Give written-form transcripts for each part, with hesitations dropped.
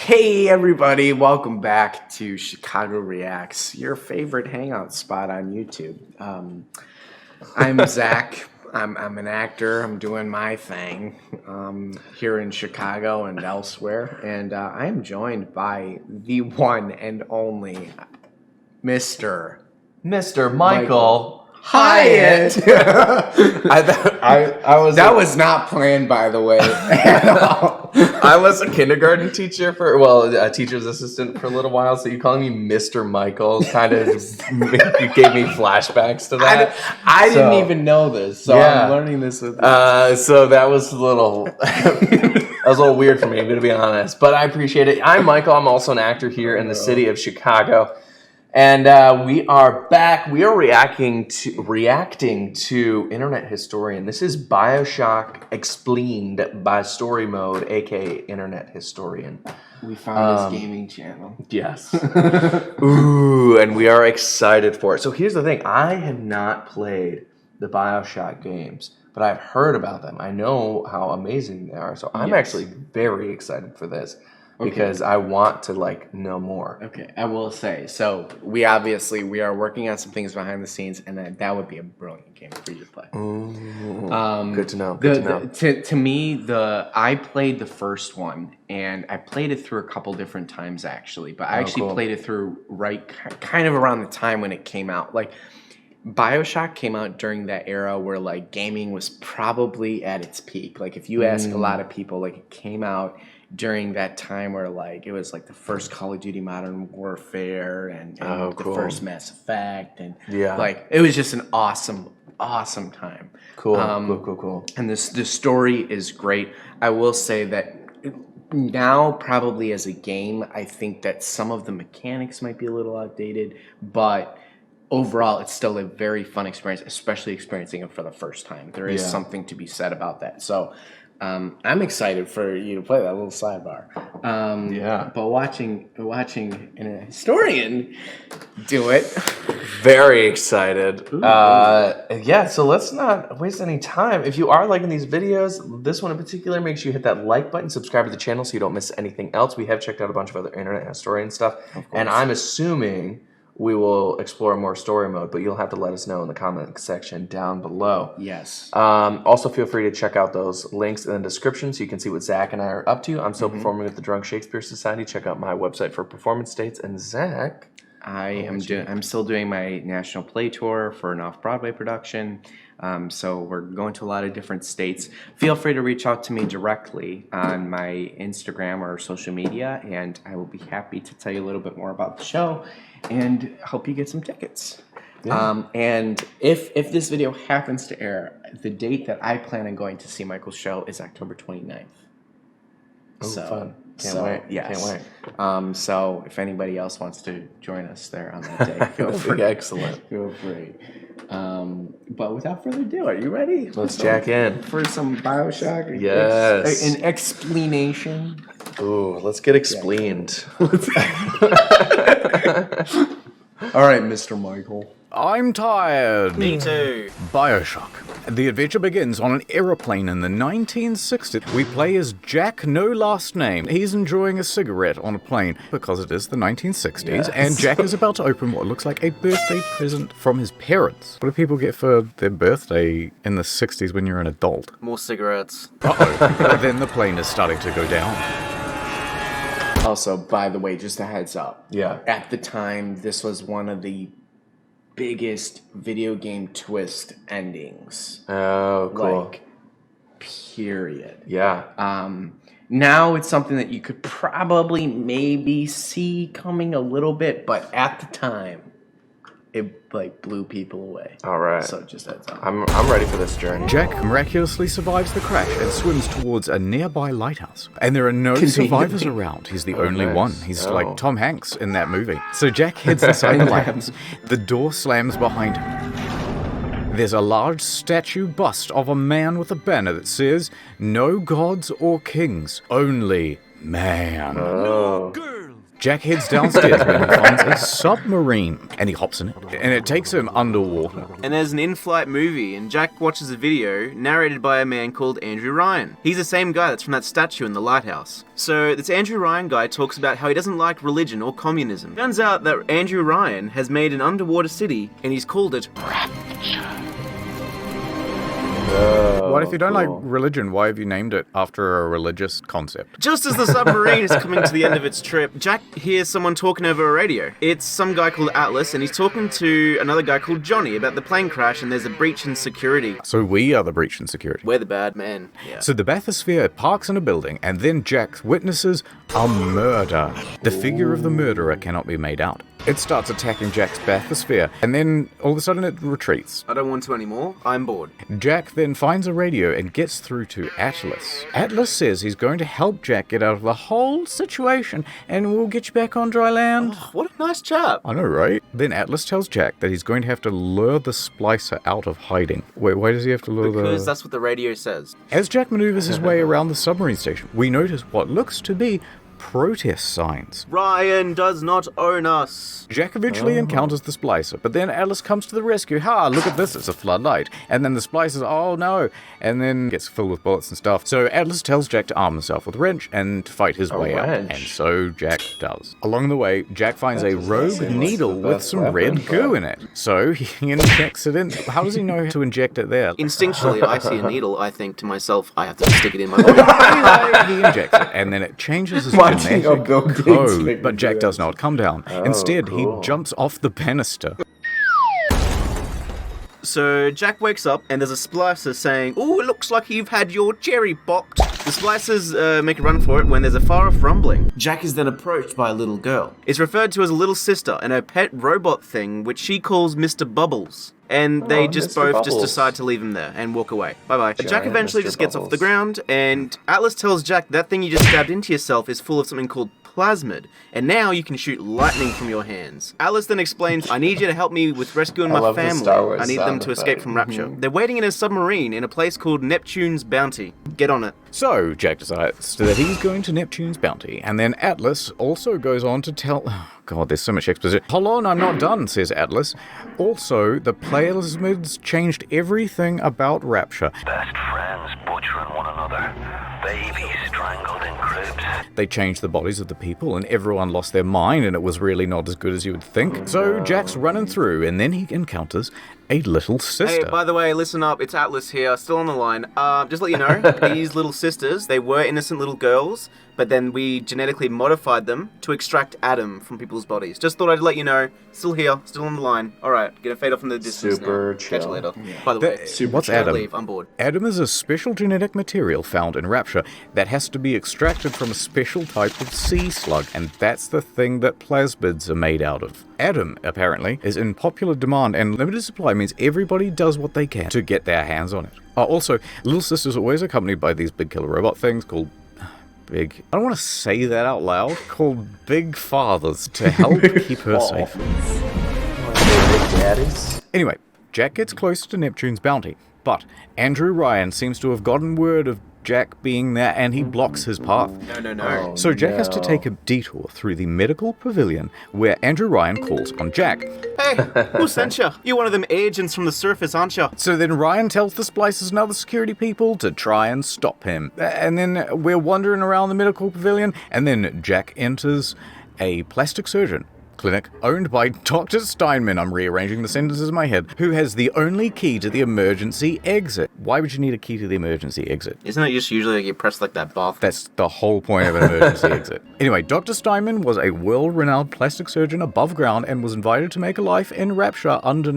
Hey everybody, welcome back to Chicago Reacts, your favorite hangout spot on YouTube. I'm Zach. I'm an actor. I'm doing my thing here in Chicago and elsewhere, and I am joined by the one and only Mr. Michael Hyatt. That was not planned, by the way, at all. I was a kindergarten teacher a teacher's assistant for a little while, so you calling me Mr. Michael kind of gave me flashbacks to that. I didn't even know this, so yeah. I'm learning this with you. So that was a little weird for me, to be honest, but I appreciate it. I'm Michael. I'm also an actor here in the city of Chicago. And we are back. We are reacting to Internet Historian. This is Bioshock Expleened by Storymode, aka Internet Historian. We found his gaming channel. Yes. Ooh, and we are excited for it. So here's the thing. I have not played the Bioshock games, but I've heard about them. I know how amazing they are. So I'm actually very excited for this. Because I want to know more. Okay, I will say, so we are working on some things behind the scenes, and that would be a brilliant game for you to play. Good to know. Good to know. To me, I played the first one, and I played it through a couple different times actually, but I actually played it through kind of around the time when it came out. Bioshock came out during that era where gaming was probably at its peak. If you ask a lot of people, it came out during that time where it was the first Call of Duty Modern Warfare and the first Mass Effect, and it was just an awesome time. Cool. And the story is great. I will say that now, probably as a game, I think that some of the mechanics might be a little outdated, but overall, it's still a very fun experience, especially experiencing it for the first time. There is something to be said about that. So I'm excited for you to play that little sidebar. But watching a historian do it. Very excited. So let's not waste any time. If you are liking these videos, this one in particular, make sure you hit that like button, subscribe to the channel so you don't miss anything else. We have checked out a bunch of other internet historian stuff, and I'm assuming we will explore more story mode, but you'll have to let us know in the comment section down below. Yes. Also, feel free to check out those links in the description so you can see what Zach and I are up to. I'm still performing with the Drunk Shakespeare Society. Check out my website for performance dates. And Zach, I'm still doing my national play tour for an off-Broadway production. So we're going to a lot of different states. Feel free to reach out to me directly on my Instagram or social media, and I will be happy to tell you a little bit more about the show and help you get some tickets. Yeah. And if this video happens to air, the date that I plan on going to see Michael's show is October 29th. Oh, fun. Can't wait. Yes. Can't wait. So if anybody else wants to join us there on that day, feel free. Excellent. Feel free. But without further ado, are you ready? Let's jack in. For some Bioshock? Yes. An explanation? Ooh, let's get explained. All right, Mr. Michael. I'm tired. Me too. Bioshock. The adventure begins on an aeroplane in the 1960s. We play as Jack, no last name. He's enjoying a cigarette on a plane because it is the 1960s, and Jack is about to open what looks like a birthday present from his parents. What do people get for their birthday in the 60s when you're an adult? More cigarettes. Uh-oh. Then the plane is starting to go down. Also, by the way, just a heads up. Yeah. At the time, this was one of the biggest video game twist endings. Oh, cool. Period. Yeah. Now it's something that you could probably maybe see coming a little bit, but at the time, it blew people away. All right. So just heads up. I'm ready for this journey. Jack miraculously survives the crash and swims towards a nearby lighthouse. And there are no survivors around. He's the only one. He's like Tom Hanks in that movie. So Jack heads inside the lighthouse. The door slams behind him. There's a large statue bust of a man with a banner that says, "No gods or kings, only man." Oh. Jack heads downstairs when he finds a submarine, and he hops in it, and it takes him underwater. And there's an in-flight movie, and Jack watches a video narrated by a man called Andrew Ryan. He's the same guy that's from that statue in the lighthouse. So this Andrew Ryan guy talks about how he doesn't like religion or communism. Turns out that Andrew Ryan has made an underwater city, and he's called it Rapture. What if you don't like religion? Why have you named it after a religious concept? Just as the submarine is coming to the end of its trip, Jack hears someone talking over a radio. It's some guy called Atlas, and he's talking to another guy called Johnny about the plane crash, and there's a breach in security. So we are the breach in security. We're the bad men. Yeah. So the bathysphere parks in a building, and then Jack witnesses a murder. The figure of the murderer cannot be made out. It starts attacking Jack's bathysphere, and then all of a sudden it retreats. I don't want to anymore. I'm bored. Jack then finds a radio and gets through to Atlas. Atlas says he's going to help Jack get out of the whole situation, and we'll get you back on dry land. Oh, what a nice chap. I know, right? Then Atlas tells Jack that he's going to have to lure the splicer out of hiding. Wait, why does he have to lure Because that's what the radio says. As Jack maneuvers his way around the submarine station, we notice what looks to be protest signs. Ryan does not own us. Jack eventually encounters the splicer, but then Atlas comes to the rescue. Ha, look at this, it's a floodlight. And then the splicer's, oh no, and then gets filled with bullets and stuff. So Atlas tells Jack to arm himself with a wrench and to fight his way out. And so Jack does. Along the way, Jack finds a rogue needle with some red goo in it. So he injects it in. How does he know how to inject it there? Instinctually, I see a needle, I think to myself, I have to stick it in my body. Anyway, he injects it, and then it changes his genetic code. But Jack does not come down. Instead, he jumps off the banister. So Jack wakes up and there's a splicer saying, "Oh, it looks like you've had your cherry popped." The splicers make a run for it when there's a far-off rumbling. Jack is then approached by a little girl. It's referred to as a little sister and her pet robot thing, which she calls Mr. Bubbles. And they just both decide to leave him there and walk away. Bye-bye. Jack eventually just gets off the ground, and Atlas tells Jack that thing you just stabbed into yourself is full of something called Plasmid, and now you can shoot lightning from your hands. Atlas then explains, "I need you to help me with rescuing my family. I need them to escape from Rapture." They're waiting in a submarine in a place called Neptune's Bounty. Get on it. So Jack decides that he's going to Neptune's Bounty, and then Atlas also goes on to tell... Oh, God, there's so much exposition. Hold on, I'm not done, says Atlas. Also, the Plasmids changed everything about Rapture. Best friends butchering one another. Babies strangled in cribs. They changed the bodies of the people, and everyone lost their mind, and it was really not as good as you would think. So Jack's running through, and then he encounters a little sister. Hey, by the way, listen up, it's Atlas here, still on the line. Just let you know, these little sisters, they were innocent little girls, but then we genetically modified them to extract Adam from people's bodies. Just thought I'd let you know, still here, still on the line. Alright, gonna fade off in the distance Super now. chill. Catch you later. By the way, What's Adam? Leave, I'm bored. Adam is a special genetic material found in Rapture that has to be extracted from a special type of sea slug, and that's the thing that plasmids are made out of. Adam, apparently, is in popular demand, and limited supply means everybody does what they can to get their hands on it. Also, Little Sister's always accompanied by these big killer robot things called Big... I don't want to say that out loud. Called Big Fathers to help keep her safe. Big daddies. Anyway, Jack gets close to Neptune's Bounty, but Andrew Ryan seems to have gotten word of Jack being there, and he blocks his path. No. So Jack has to take a detour through the medical pavilion, where Andrew Ryan calls on Jack. Hey, who sent you? You're one of them agents from the surface, aren't you? So then Ryan tells the splicers and other security people to try and stop him. And then we're wandering around the medical pavilion, and then Jack enters a plastic surgeon clinic owned by Dr. Steinman, I'm rearranging the sentences in my head, who has the only key to the emergency exit. Why would you need a key to the emergency exit? Isn't it just usually like you press like that button? That's the whole point of an emergency exit. Anyway, Dr. Steinman was a world-renowned plastic surgeon above ground and was invited to make a life in Rapture under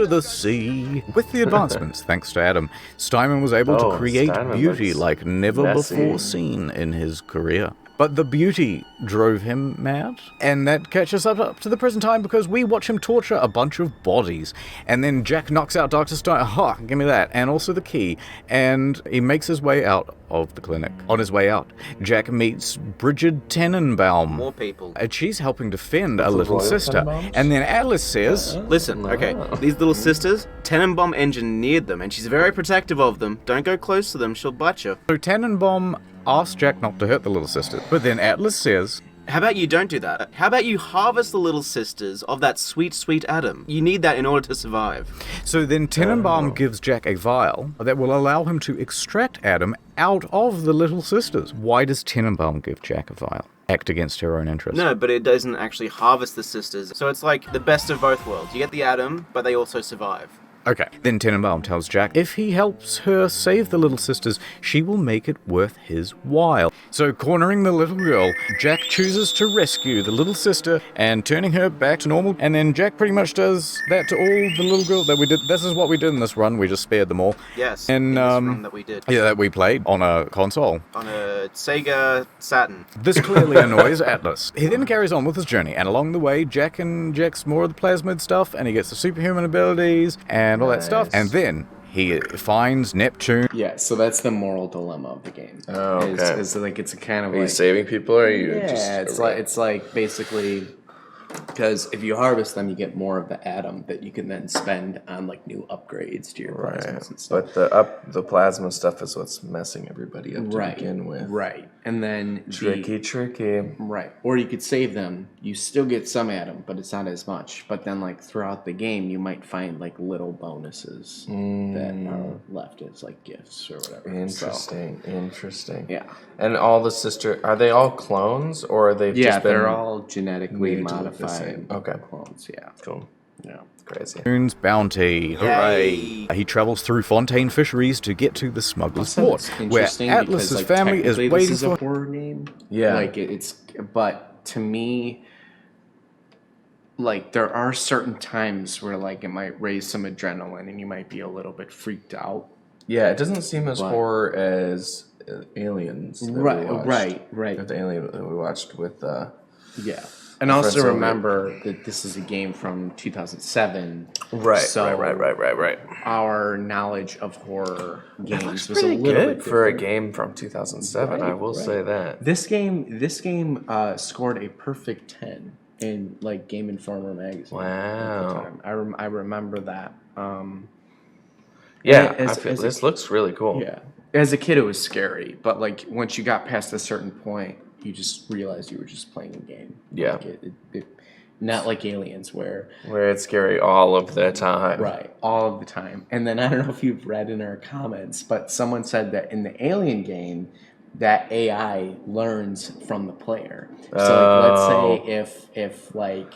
the sea. With the advancements, thanks to Adam, Steinman was able to create Steinman beauty looks like never messy. before seen in his career. But the beauty drove him mad, and that catches us up to the present time because we watch him torture a bunch of bodies. And then Jack knocks out Dr. Stein. Ha, give me that. And also the key. And he makes his way out of the clinic. On his way out, Jack meets Bridget Tenenbaum. More people. And she's helping defend a little sister. And then Atlas says... Listen, okay, these little sisters, Tenenbaum engineered them, and she's very protective of them. Don't go close to them, she'll bite you. So Tenenbaum asks Jack not to hurt the little sister. But then Atlas says How about you don't do that? How about you harvest the little sisters of that sweet, sweet Adam? You need that in order to survive. So then Tenenbaum gives Jack a vial that will allow him to extract Adam out of the little sisters. Why does Tenenbaum give Jack a vial? Act against her own interest. No, but it doesn't actually harvest the sisters. So it's like the best of both worlds. You get the Adam, but they also survive. Okay. Then Tenenbaum tells Jack if he helps her save the little sisters, she will make it worth his while. So, cornering the little girl, Jack chooses to rescue the little sister and turning her back to normal. And then Jack pretty much does that to all the little girls that we did. This is what we did in this run. We just spared them all. Yes. And in this run that we did. Yeah, that we played on a console. On a Sega Saturn. This clearly annoys Atlas. He then carries on with his journey, and along the way, Jack injects more of the plasmid stuff, and he gets the superhuman abilities and all that stuff. And then he finds Neptune. Yeah, so that's the moral dilemma of the game. Oh, okay. Is like it's a kind of Are you like saving people, or are you yeah, just... it's like basically because if you harvest them, you get more of the atom that you can then spend on like new upgrades to your plasmas and stuff. But the plasma stuff is what's messing everybody up to begin with. Right, and then Tricky. Right, or you could save them. You still get some atom, but it's not as much. But then, like throughout the game, you might find like little bonuses that are left as like gifts or whatever. Interesting. Yeah. And all the are they all clones, or are they just been... they're all genetically made to look the modified same? Okay. clones. Yeah, Cool. yeah. Crazy. Neptune's bounty. Hooray. He travels through Fontaine Fisheries to get to the Smuggler's Port, where Atlas's family is waiting this is for... a horror game. Yeah. Like it's, but to me, like there are certain times where like it might raise some adrenaline and you might be a little bit freaked out. Yeah, it doesn't seem as horror as Aliens. Right. The Alien that we watched with... Yeah. And also remember that this is a game from 2007. Right, so right. Our knowledge of horror games was pretty a little good bit for a different. game from 2007. I will say that. This game scored a perfect 10 in like Game Informer magazine. Wow. At the time. I remember that. This looks really cool. Yeah. As a kid, it was scary, but like once you got past a certain point, you just realized you were just playing a game. Yeah. Like not like Aliens where it's scary all of the time. Right, all of the time. And then I don't know if you've read in our comments, but someone said that in the Alien game, that AI learns from the player. So like, let's say if like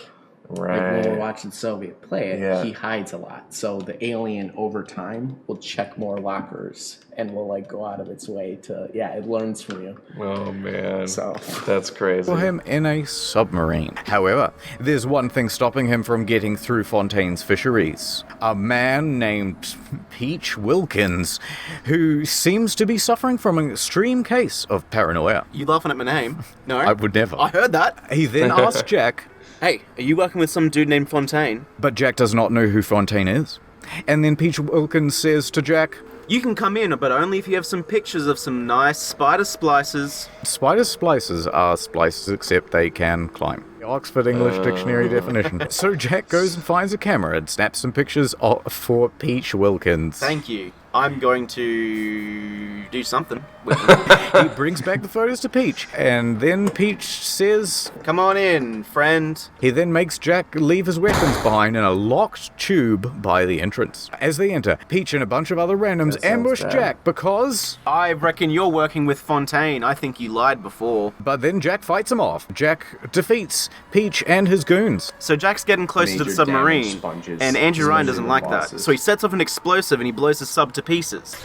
when we're watching Soviet play it, he hides a lot. So the alien over time will check more lockers and will like go out of its way to it learns from you. Oh man. So that's crazy. For him in a submarine. However, there's one thing stopping him from getting through Fontaine's Fisheries. A man named Peach Wilkins, who seems to be suffering from an extreme case of paranoia. You laughing at my name? No. I would never. I heard that. He then asks Jack, hey, are you working with some dude named Fontaine? but Jack does not know who Fontaine is. And then Peach Wilkins says to Jack, You can come in, but only if you have some pictures of some nice spider splices. spider splices are splices except they can climb. The Oxford English Dictionary definition. So Jack goes and finds a camera and snaps some pictures for Peach Wilkins. Thank you. I'm going to do something with them. He brings back the photos to Peach, and then Peach says... Come on in, friend. He then makes Jack leave his weapons behind in a locked tube by the entrance. As they enter, Peach and a bunch of other randoms ambush Jack because... I reckon you're working with Fontaine. I think you lied before. But then Jack fights him off. Jack defeats Peach and his goons. So Jack's getting closer to the Major submarine, damage sponges. and Andrew Ryan doesn't like that. Bosses. So he sets off an explosive and he blows the sub to pieces.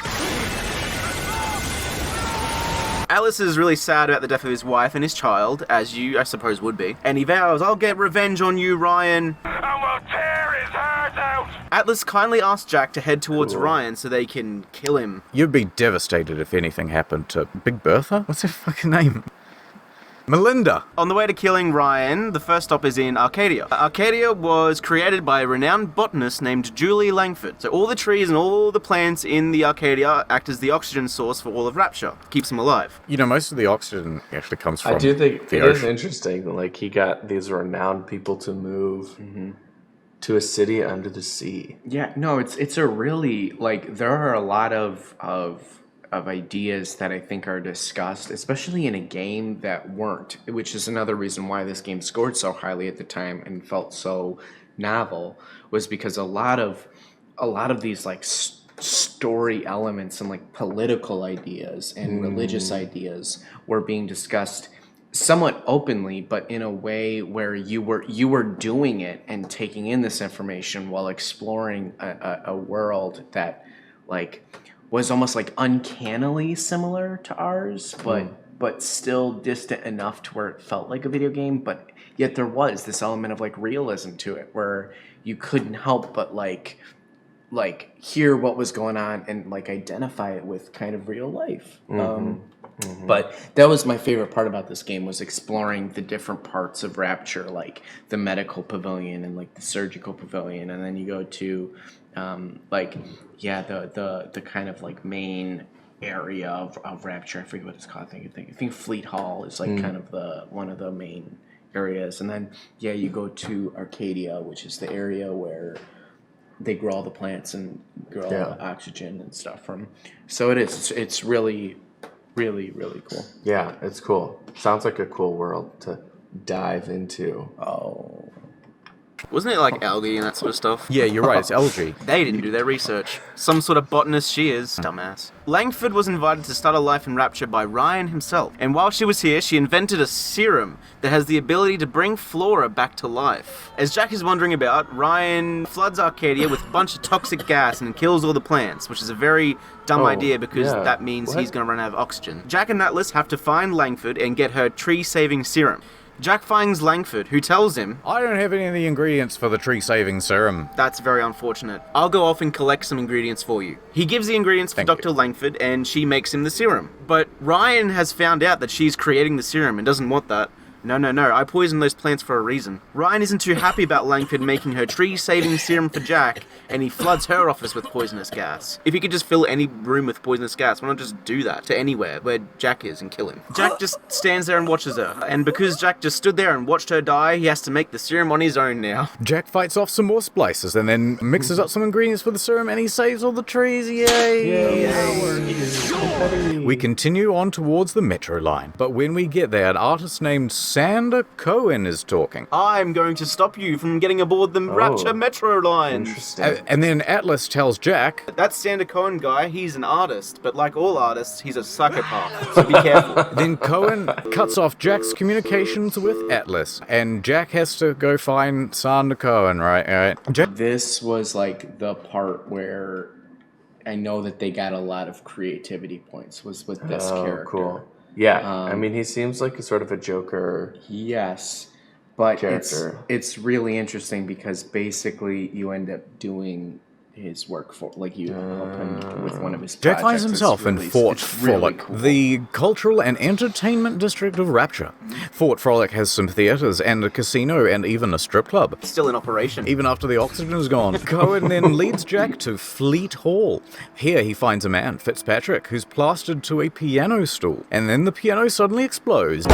Alice is really sad about the death of his wife and his child, as you, I suppose, would be. And he vows, I'll get revenge on you, Ryan. And we'll tear his heart out! Atlas kindly asks Jack to head towards Ryan so they can kill him. You'd be devastated if anything happened to Big Bertha? What's her fucking name? Melinda. On the way to killing Ryan, the first stop is in Arcadia. Arcadia was created by a renowned botanist named Julie Langford. So all the trees and all the plants in the Arcadia act as the oxygen source for all of Rapture. Keeps them alive. You know, most of the oxygen actually comes from I do think the it is ocean. interesting that like he got these renowned people to move to a city under the sea. Yeah, no, it's a really like there are a lot of of ideas that I think are discussed, especially in a game that weren't, which is another reason why this game scored so highly at the time and felt so novel, was because a lot of these like story elements and like political ideas and religious ideas were being discussed somewhat openly, but in a way where you were doing it and taking in this information while exploring a world that like was almost like uncannily similar to ours, but still distant enough to where it felt like a video game, but yet there was this element of like realism to it where you couldn't help but like hear what was going on and like identify it with kind of real life. But that was my favorite part about this game, was exploring the different parts of Rapture, like the medical pavilion and like the surgical pavilion, and then you go to the kind of like main area of Rapture. I forget what it's called. I think Fleet Hall is like kind of one of the main areas, and then you go to Arcadia, which is the area where they grow all the plants and grow all the oxygen and stuff from. So it's really, really, really cool. Yeah, it's cool. Sounds like a cool world to dive into. Oh. Wasn't it like algae and that sort of stuff? Yeah, you're right, it's algae. They didn't do their research. Some sort of botanist she is. Dumbass. Langford was invited to start a life in Rapture by Ryan himself. And while she was here, she invented a serum that has the ability to bring Flora back to life. As Jack is wandering about, Ryan floods Arcadia with a bunch of toxic gas and kills all the plants, which is a very dumb idea because that means he's going to run out of oxygen. Jack and Atlas have to find Langford and get her tree-saving serum. Jack finds Langford, who tells him, I don't have any of the ingredients for the tree-saving serum. That's very unfortunate. I'll go off and collect some ingredients for you. He gives the ingredients for Dr. Langford, and she makes him the serum. But Ryan has found out that she's creating the serum and doesn't want that. No, I poisoned those plants for a reason. Ryan isn't too happy about Langford making her tree-saving serum for Jack, and he floods her office with poisonous gas. If he could just fill any room with poisonous gas, why not just do that to anywhere where Jack is and kill him? Jack just stands there and watches her, and because Jack just stood there and watched her die, he has to make the serum on his own now. Jack fights off some more splices and then mixes up some ingredients for the serum, and he saves all the trees. Yay! We continue on towards the metro line, but when we get there, an artist named Sander Cohen is talking. I'm going to stop you from getting aboard the Rapture metro line. Interesting. And then Atlas tells Jack, That Sander Cohen guy, he's an artist, but like all artists, he's a psychopath, so be careful. Then Cohen cuts off Jack's communications with Atlas, and Jack has to go find Sander Cohen, right? Jack. This was like the part where I know that they got a lot of creativity points, was with this character. Cool. Yeah, I mean, he seems like a sort of a Joker. Yes, but character. it's really interesting because basically you end up doing his work for, like, you help him with one of his projects. Jack finds himself in Fort Frolic, cool. the cultural and entertainment district of Rapture. Fort Frolic has some theaters and a casino and even a strip club. Still in operation. Even after the oxygen is gone. Cohen then leads Jack to Fleet Hall. Here he finds a man, Fitzpatrick, who's plastered to a piano stool. And then the piano suddenly explodes.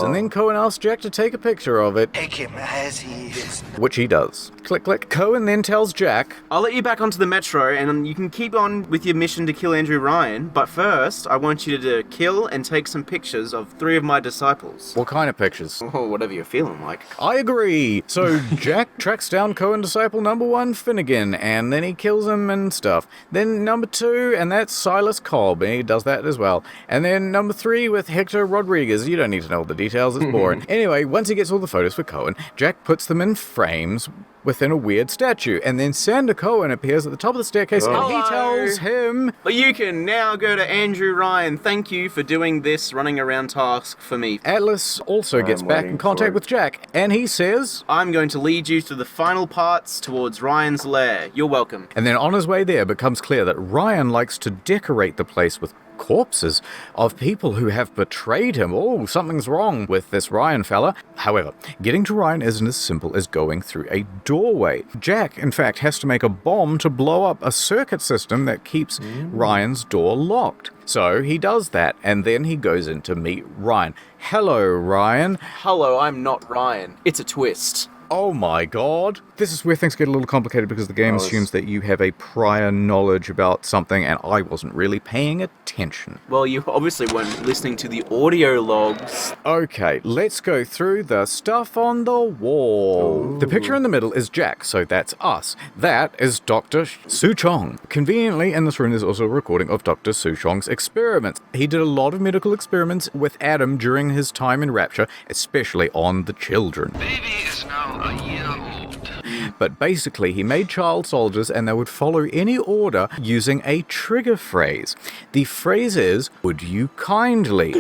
And then Cohen asks Jack to take a picture of it. Take him as he is. Which he does. Click, click. Cohen then tells Jack, I'll let you back onto the metro, and you can keep on with your mission to kill Andrew Ryan, but first, I want you to kill and take some pictures of 3 of my disciples. what kind of pictures? Oh, whatever you're feeling like. I agree. So Jack tracks down Cohen disciple number 1, Finnegan, and then he kills him and stuff. Then number 2, and that's Silas Cobb, and he does that as well. And then number 3 with Hector Rodriguez. You don't need to know all the details, it's boring. Anyway, once he gets all the photos for Cohen, Jack puts them in frames within a weird statue, and then Sander Cohen appears at the top of the staircase, and he tells him, But you can now go to Andrew Ryan. Thank you for doing this running around task for me. Atlas also gets back in contact with Jack, and he says, I'm going to lead you to the final parts towards Ryan's lair. You're welcome. and then on his way there, it becomes clear that Ryan likes to decorate the place with corpses of people who have betrayed him. Oh, something's wrong with this Ryan fella. However, getting to Ryan isn't as simple as going through a doorway. Jack, in fact, has to make a bomb to blow up a circuit system that keeps Ryan's door locked. So he does that, and then he goes in to meet Ryan. Hello, Ryan. Hello, I'm not Ryan. It's a twist. Oh my god. This is where things get a little complicated because the game assumes that you have a prior knowledge about something, and I wasn't really paying attention. Well, you obviously weren't listening to the audio logs. Okay, let's go through the stuff on the wall. Ooh. The picture in the middle is Jack, so that's us. That is Dr. Suchong. Conveniently, in this room there's also a recording of Dr. Suchong's experiments. He did a lot of medical experiments with Adam during his time in Rapture, especially on the children. Baby is now a year old. But basically, he made child soldiers and they would follow any order using a trigger phrase. The phrase is, "Would you kindly?"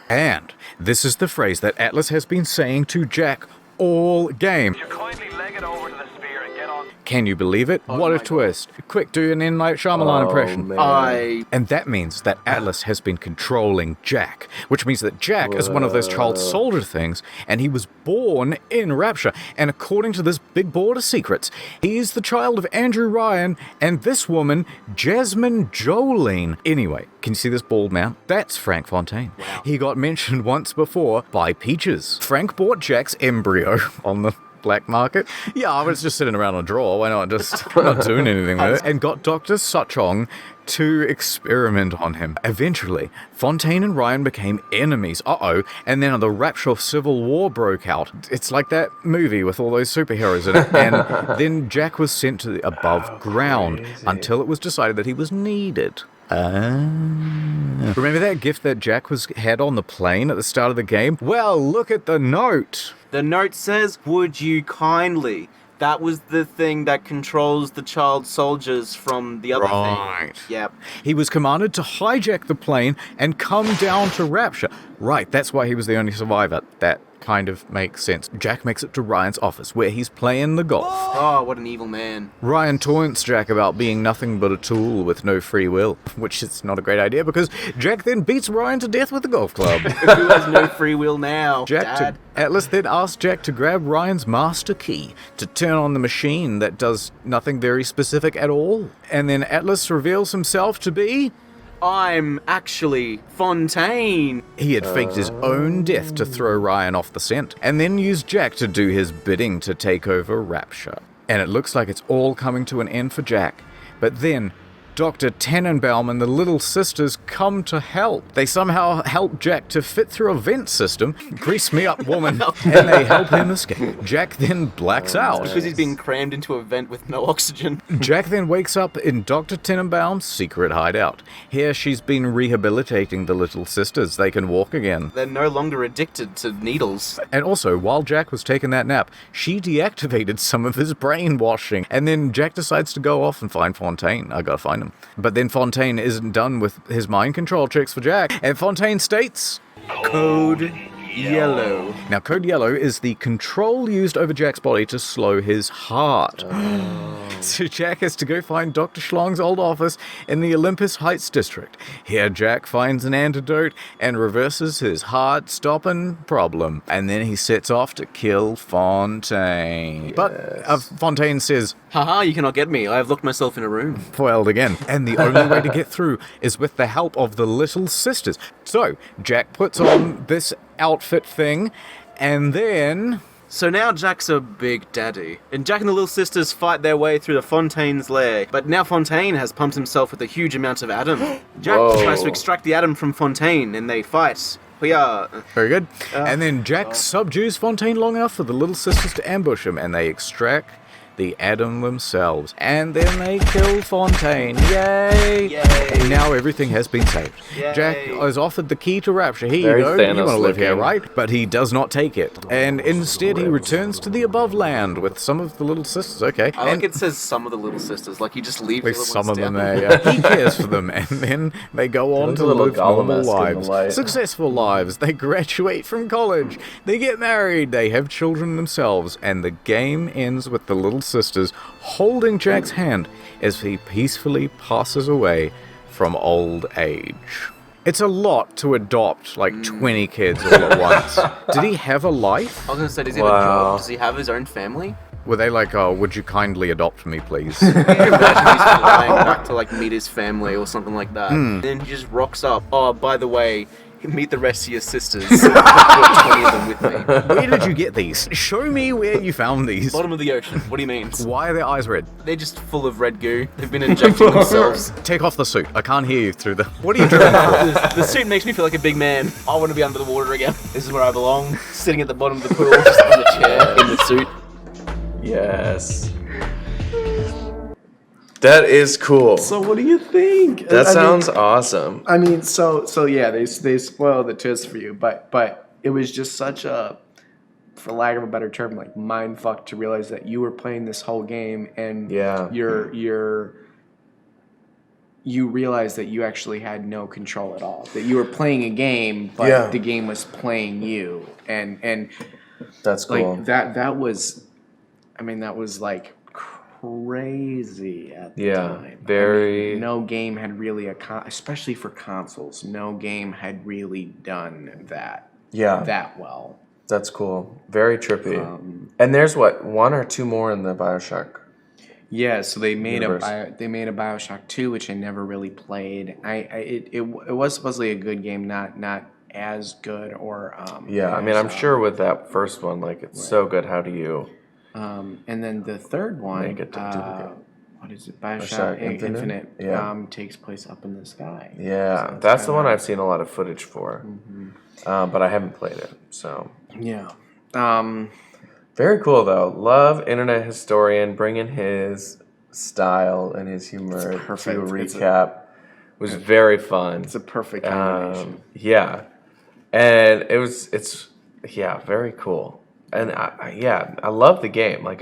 And this is the phrase that Atlas has been saying to Jack all game. Would you kindly leg it over to the spear and get on? Can you believe it? What a twist. Quick, do an M. Night Shyamalan impression. Man. And that means that Atlas has been controlling Jack, which means that Jack is one of those child soldier things, and he was born in Rapture. And according to this big board of secrets, he is the child of Andrew Ryan and this woman, Jasmine Jolene. Anyway, can you see this bald man? That's Frank Fontaine. Wow. He got mentioned once before by Peaches. Frank bought Jack's embryo on the black market. Yeah, I was just sitting around on a drawer. Why not just not doing anything with it? And got Dr. Suchong to experiment on him. Eventually, Fontaine and Ryan became enemies. And then the Rapture Civil War broke out. It's like that movie with all those superheroes in it. And then Jack was sent to the above ground until it was decided that he was needed. Remember that gift that Jack had on the plane at the start of the game? Well, look at the note. The note says, "Would you kindly?" That was the thing that controls the child soldiers from the other thing. Yep. He was commanded to hijack the plane and come down to Rapture. Right, that's why he was the only survivor. That kind of makes sense. Jack makes it to Ryan's office, where he's playing the golf. Oh, what an evil man. Ryan taunts Jack about being nothing but a tool with no free will, which is not a great idea because Jack then beats Ryan to death with the golf club. Who has no free will now? Atlas then asks Jack to grab Ryan's master key to turn on the machine that does nothing very specific at all. And then Atlas reveals himself to be... I'm actually Fontaine. He had faked his own death to throw Ryan off the scent, and then used Jack to do his bidding to take over Rapture. And it looks like it's all coming to an end for Jack. But then, Dr. Tannenbaum and the Little Sisters come to help. They somehow help Jack to fit through a vent system. Grease me up, woman. And they help him escape. Jack then blacks out. Because he's being crammed into a vent with no oxygen. Jack then wakes up in Dr. Tannenbaum's secret hideout. Here she's been rehabilitating the Little Sisters. They can walk again. They're no longer addicted to needles. And also, while Jack was taking that nap, she deactivated some of his brainwashing. And then Jack decides to go off and find Fontaine. I gotta find him. But then Fontaine isn't done with his mind control tricks for Jack. And Fontaine states... Code Yellow. Now, Code Yellow is the control used over Jack's body to slow his heart. So Jack has to go find Dr. Schlong's old office in the Olympus Heights district. Here, Jack finds an antidote and reverses his heart-stopping problem. And then he sets off to kill Fontaine. Yes. But Fontaine says, "Haha, you cannot get me. I have locked myself in a room." Foiled again. And the only way to get through is with the help of the Little Sisters. So, Jack puts on this outfit thing, and then... So now Jack's a big daddy, and Jack and the Little Sisters fight their way through the Fontaine's lair. But now Fontaine has pumped himself with a huge amount of Adam. Jack tries to extract the Adam from Fontaine, and they fight. Very good. And then Jack subdues Fontaine long enough for the Little Sisters to ambush him, and they extract the Adam themselves. And then they kill Fontaine. Yay! Yay! Now everything has been saved. Yay. Jack is offered the key to Rapture. Here you go. You want to live here, right? But he does not take it. And instead he returns to the above land with some of the Little Sisters. Okay. I like it says some of the Little Sisters. Like you just leave the little some ones of them down. there, yeah. He cares for them. And then they go on to live normal lives. Successful lives. They graduate from college. They get married. They have children themselves. And the game ends with the Little Sisters holding Jack's hand as he peacefully passes away from old age. It's a lot to adopt like 20 kids all at once. Did he have a life? I was gonna say, does he have a job? Does he have his own family? Were they like, oh, would you kindly adopt me, please? Imagine he's flying back to like meet his family or something like that. Then he just rocks up. Oh, by the way, Meet the rest of your sisters. I've got 20 of them with me. Where did you get these? Show me where you found these. Bottom of the ocean. What do you mean? Why are their eyes red? They're just full of red goo. They've been injecting themselves. Take off the suit. I can't hear you through the... What are you doing? The suit makes me feel like a big man. I want to be under the water again. This is where I belong. Sitting at the bottom of the pool, just on the chair in the suit. Yes. That is cool. So what do you think? That sounds awesome. I mean, so yeah, they spoiled the twist for you, but it was just such a, for lack of a better term, like mind fuck to realize that you were playing this whole game and you realized that you actually had no control at all. That you were playing a game, but the game was playing you, and that's cool. Like that was, I mean, that was like crazy at the time. Very. I mean, no game had really especially for consoles. No game had really done that. That well. That's cool. Very trippy. And there's what, 1 or 2 more in the Bioshock. Yeah, so they made universe. a Bioshock 2, which I never really played. It was supposedly a good game, not as good or. I mean, I'm sure with that first one, like it's so good. How do you? And then the third one, Make it to what is it? Bioshock Infinite. Yeah. Takes place up in the sky. Yeah, So that's the one I've seen a lot of footage for, but I haven't played it. So yeah. Very cool though. Love Internet Historian bringing his style and his humor to a recap. It was very fun. It's a perfect combination. And it's very cool. And I love the game. Like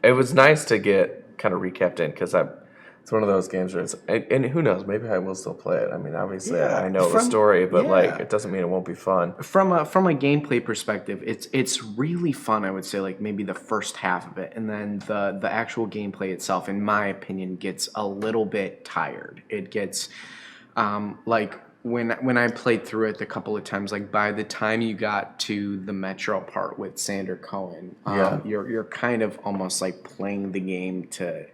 it was nice to get kind of recapped in because it's one of those games where it's, and who knows, maybe I will still play it. I mean, obviously I know the story, but like it doesn't mean it won't be fun. From a gameplay perspective, it's really fun. I would say like maybe the first half of it, and then the actual gameplay itself, in my opinion, gets a little bit tired. It gets like. When I played through it a couple of times, like by the time you got to the Metro part with Sander Cohen, you're kind of almost like playing the game to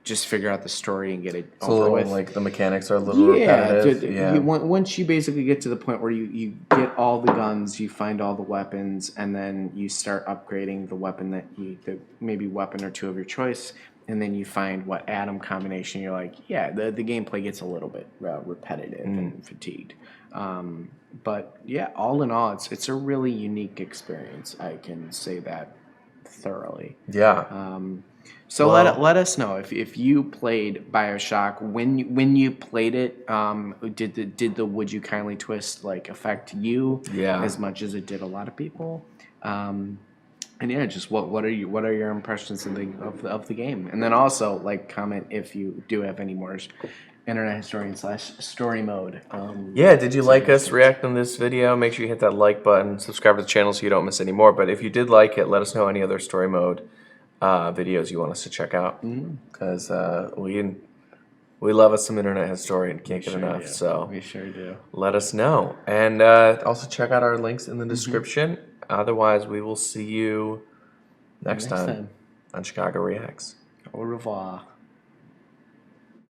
just figure out the story and get it over with. Like the mechanics are a little repetitive. Once you basically get to the point where you get all the guns, you find all the weapons, and then you start upgrading the weapon the maybe weapon or two of your choice. And then you find what atom combination. You're like, the gameplay gets a little bit repetitive and fatigued. But yeah, all in all, it's a really unique experience. I can say that thoroughly. Yeah. So let us know if you played Bioshock. When you played it, did the would you kindly twist like affect you as much as it did a lot of people? And just what are your impressions of the game? And then also like comment if you do have any more Internet Historian / Storymode. Did you like us react on this video? Make sure you hit that like button, subscribe to the channel so you don't miss any more. But if you did like it, let us know any other Storymode videos you want us to check out, because we love us some Internet Historian, can't get enough. So we sure do. Let us know, and also check out our links in the description. Otherwise, we will see you next time on Chicago Reacts. Au revoir.